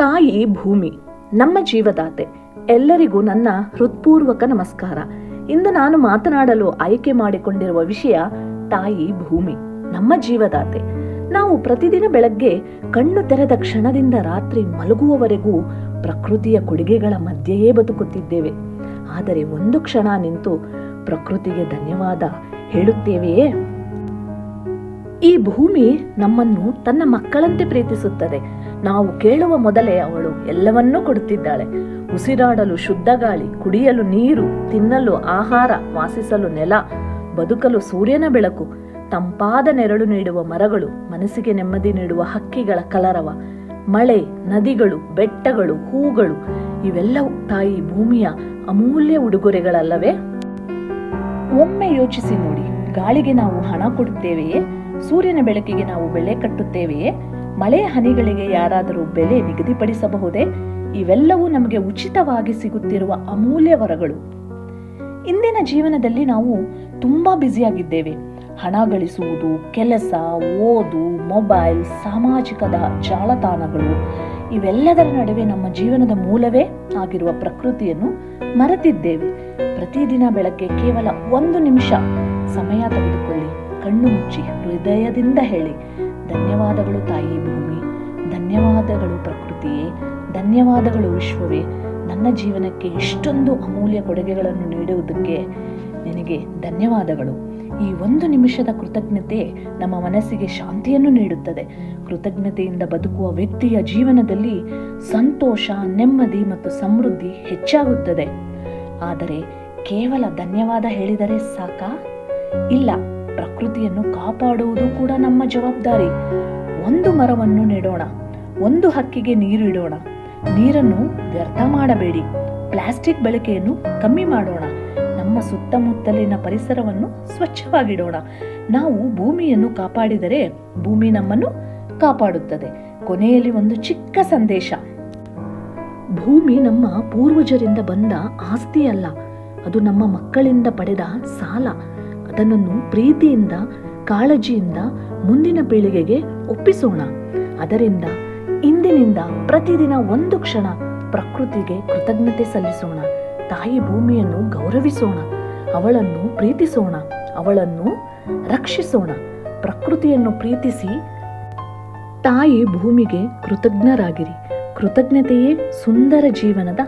ತಾಯಿ ಭೂಮಿ, ನಮ್ಮ ಜೀವದಾತೆ. ಎಲ್ಲರಿಗೂ ನನ್ನ ಹೃತ್ಪೂರ್ವಕ ನಮಸ್ಕಾರ. ಇಂದು ನಾನು ಮಾತನಾಡಲು ಆಯ್ಕೆ ಮಾಡಿಕೊಂಡಿರುವ ವಿಷಯ ತಾಯಿ ಭೂಮಿ, ನಮ್ಮ ಜೀವದಾತೆ. ನಾವು ಪ್ರತಿದಿನ ಬೆಳಗ್ಗೆ ಕಣ್ಣು ತೆರೆದ ಕ್ಷಣದಿಂದ ರಾತ್ರಿ ಮಲಗುವವರೆಗೂ ಪ್ರಕೃತಿಯ ಕೊಡುಗೆಗಳ ಮಧ್ಯೆಯೇ ಬದುಕುತ್ತಿದ್ದೇವೆ. ಆದರೆ ಒಂದು ಕ್ಷಣ ನಿಂತು ಪ್ರಕೃತಿಗೆ ಧನ್ಯವಾದ ಹೇಳುತ್ತೇವೆಯೇ? ಈ ಭೂಮಿ ನಮ್ಮನ್ನು ತನ್ನ ಮಕ್ಕಳಂತೆ ಪ್ರೀತಿಸುತ್ತದೆ. ನಾವು ಕೇಳುವ ಮೊದಲೇ ಅವಳು ಎಲ್ಲವನ್ನೂ ಕೊಡುತ್ತಿದ್ದಾಳೆ. ಉಸಿರಾಡಲು ಶುದ್ಧ ಗಾಳಿ, ಕುಡಿಯಲು ನೀರು, ತಿನ್ನಲು ಆಹಾರ, ವಾಸಿಸಲು ನೆಲ, ಬದುಕಲು ಸೂರ್ಯನ ಬೆಳಕು, ತಂಪಾದ ನೆರಳು ನೀಡುವ ಮರಗಳು, ಮನಸ್ಸಿಗೆ ನೆಮ್ಮದಿ ನೀಡುವ ಹಕ್ಕಿಗಳ ಕಲರವ, ಮಳೆ, ನದಿಗಳು, ಬೆಟ್ಟಗಳು, ಹೂಗಳು, ಇವೆಲ್ಲವೂ ತಾಯಿ ಭೂಮಿಯ ಅಮೂಲ್ಯ ಉಡುಗೊರೆಗಳಲ್ಲವೇ? ಒಮ್ಮೆ ಯೋಚಿಸಿ ನೋಡಿ, ಗಾಳಿಗೆ ನಾವು ಹಣ ಕೊಡುತ್ತೇವೆಯೇ? ಸೂರ್ಯನ ಬೆಳಕಿಗೆ ನಾವು ಬೆಲೆ ಕಟ್ಟುತ್ತೇವೆಯೇ? ಮಳೆಯ ಹನಿಗಳಿಗೆ ಯಾರಾದರೂ ಬೆಲೆ ನಿಗದಿಪಡಿಸಬಹುದೇ? ಇವೆಲ್ಲವೂ ನಮಗೆ ಉಚಿತವಾಗಿ ಸಿಗುತ್ತಿರುವ ಅಮೂಲ್ಯ ವರಗಳು. ಇಂದಿನ ಜೀವನದಲ್ಲಿ ನಾವು ತುಂಬಾ ಬ್ಯುಸಿಯಾಗಿದ್ದೇವೆ. ಹಣ ಗಳಿಸುವುದು, ಕೆಲಸ, ಓದು, ಮೊಬೈಲ್, ಸಾಮಾಜಿಕ ಜಾಲತಾಣಗಳು, ಇವೆಲ್ಲದರ ನಡುವೆ ನಮ್ಮ ಜೀವನದ ಮೂಲವೇ ಆಗಿರುವ ಪ್ರಕೃತಿಯನ್ನು ಮರೆತಿದ್ದೇವೆ. ಪ್ರತಿದಿನ ಬೆಳಗ್ಗೆ ಕೇವಲ 1 ನಿಮಿಷ ಸಮಯ ತೆಗೆದುಕೊಳ್ಳಿ, ಕಣ್ಣು ಮುಚ್ಚಿ ಹೃದಯದಿಂದ ಹೇಳಿ, ಧನ್ಯವಾದಗಳು ತಾಯಿ ಭೂಮಿ, ಧನ್ಯವಾದಗಳು ಪ್ರಕೃತಿಯೇ, ಧನ್ಯವಾದಗಳು ವಿಶ್ವವೇ, ನನ್ನ ಜೀವನಕ್ಕೆ ಇಷ್ಟೊಂದು ಅಮೂಲ್ಯ ಕೊಡುಗೆಗಳನ್ನು ನೀಡುವುದಕ್ಕೆ ನಿನಗೆ ಧನ್ಯವಾದಗಳು. ಈ 1 ನಿಮಿಷದ ಕೃತಜ್ಞತೆ ನಮ್ಮ ಮನಸ್ಸಿಗೆ ಶಾಂತಿಯನ್ನು ನೀಡುತ್ತದೆ. ಕೃತಜ್ಞತೆಯಿಂದ ಬದುಕುವ ವ್ಯಕ್ತಿಯ ಜೀವನದಲ್ಲಿ ಸಂತೋಷ, ನೆಮ್ಮದಿ ಮತ್ತು ಸಮೃದ್ಧಿ ಹೆಚ್ಚಾಗುತ್ತದೆ. ಆದರೆ ಕೇವಲ ಧನ್ಯವಾದ ಹೇಳಿದರೆ ಸಾಕಾ? ಇಲ್ಲ, ಪ್ರಕೃತಿಯನ್ನು ಕಾಪಾಡುವುದು ಕೂಡ ನಮ್ಮ ಜವಾಬ್ದಾರಿ. 1 ಮರವನ್ನು ನೆಡೋಣ, 1 ಹಕ್ಕಿಗೆ ನೀರು ಇಡೋಣ, ನೀರನ್ನು ವ್ಯರ್ಥ ಮಾಡಬೇಡಿ, ಪ್ಲಾಸ್ಟಿಕ್ ಬಳಕೆಯನ್ನು ಕಮ್ಮಿ ಮಾಡೋಣ, ನಮ್ಮ ಸುತ್ತಮುತ್ತಲಿನ ಪರಿಸರವನ್ನು ಸ್ವಚ್ಛವಾಗಿಡೋಣ. ನಾವು ಭೂಮಿಯನ್ನು ಕಾಪಾಡಿದರೆ ಭೂಮಿ ನಮ್ಮನ್ನು ಕಾಪಾಡುತ್ತದೆ. ಕೊನೆಯಲ್ಲಿ ಒಂದು ಚಿಕ್ಕ ಸಂದೇಶ: ಭೂಮಿ ನಮ್ಮ ಪೂರ್ವಜರಿಂದ ಬಂದ ಆಸ್ತಿಯಲ್ಲ, ಅದು ನಮ್ಮ ಮಕ್ಕಳಿಂದ ಪಡೆದ ಸಾಲ. ಅದನ್ನು ಪ್ರೀತಿಯಿಂದ, ಕಾಳಜಿಯಿಂದ ಮುಂದಿನ ಪೀಳಿಗೆಗೆ ಒಪ್ಪಿಸೋಣ. ಅದರಿಂದ ಇಂದಿನಿಂದ ಪ್ರತಿದಿನ 1 ಕ್ಷಣ ಪ್ರಕೃತಿಗೆ ಕೃತಜ್ಞತೆ ಸಲ್ಲಿಸೋಣ. ತಾಯಿ ಭೂಮಿಯನ್ನು ಗೌರವಿಸೋಣ, ಅವಳನ್ನು ಪ್ರೀತಿಸೋಣ, ಅವಳನ್ನು ರಕ್ಷಿಸೋಣ. ಪ್ರಕೃತಿಯನ್ನು ಪ್ರೀತಿಸಿ ತಾಯಿ ಭೂಮಿಗೆ ಕೃತಜ್ಞರಾಗಿರಿ. ಕೃತಜ್ಞತೆಯೇ ಸುಂದರ ಜೀವನದ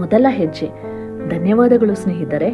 ಮೊದಲ ಹೆಜ್ಜೆ. ಧನ್ಯವಾದಗಳು ಸ್ನೇಹಿತರೆ.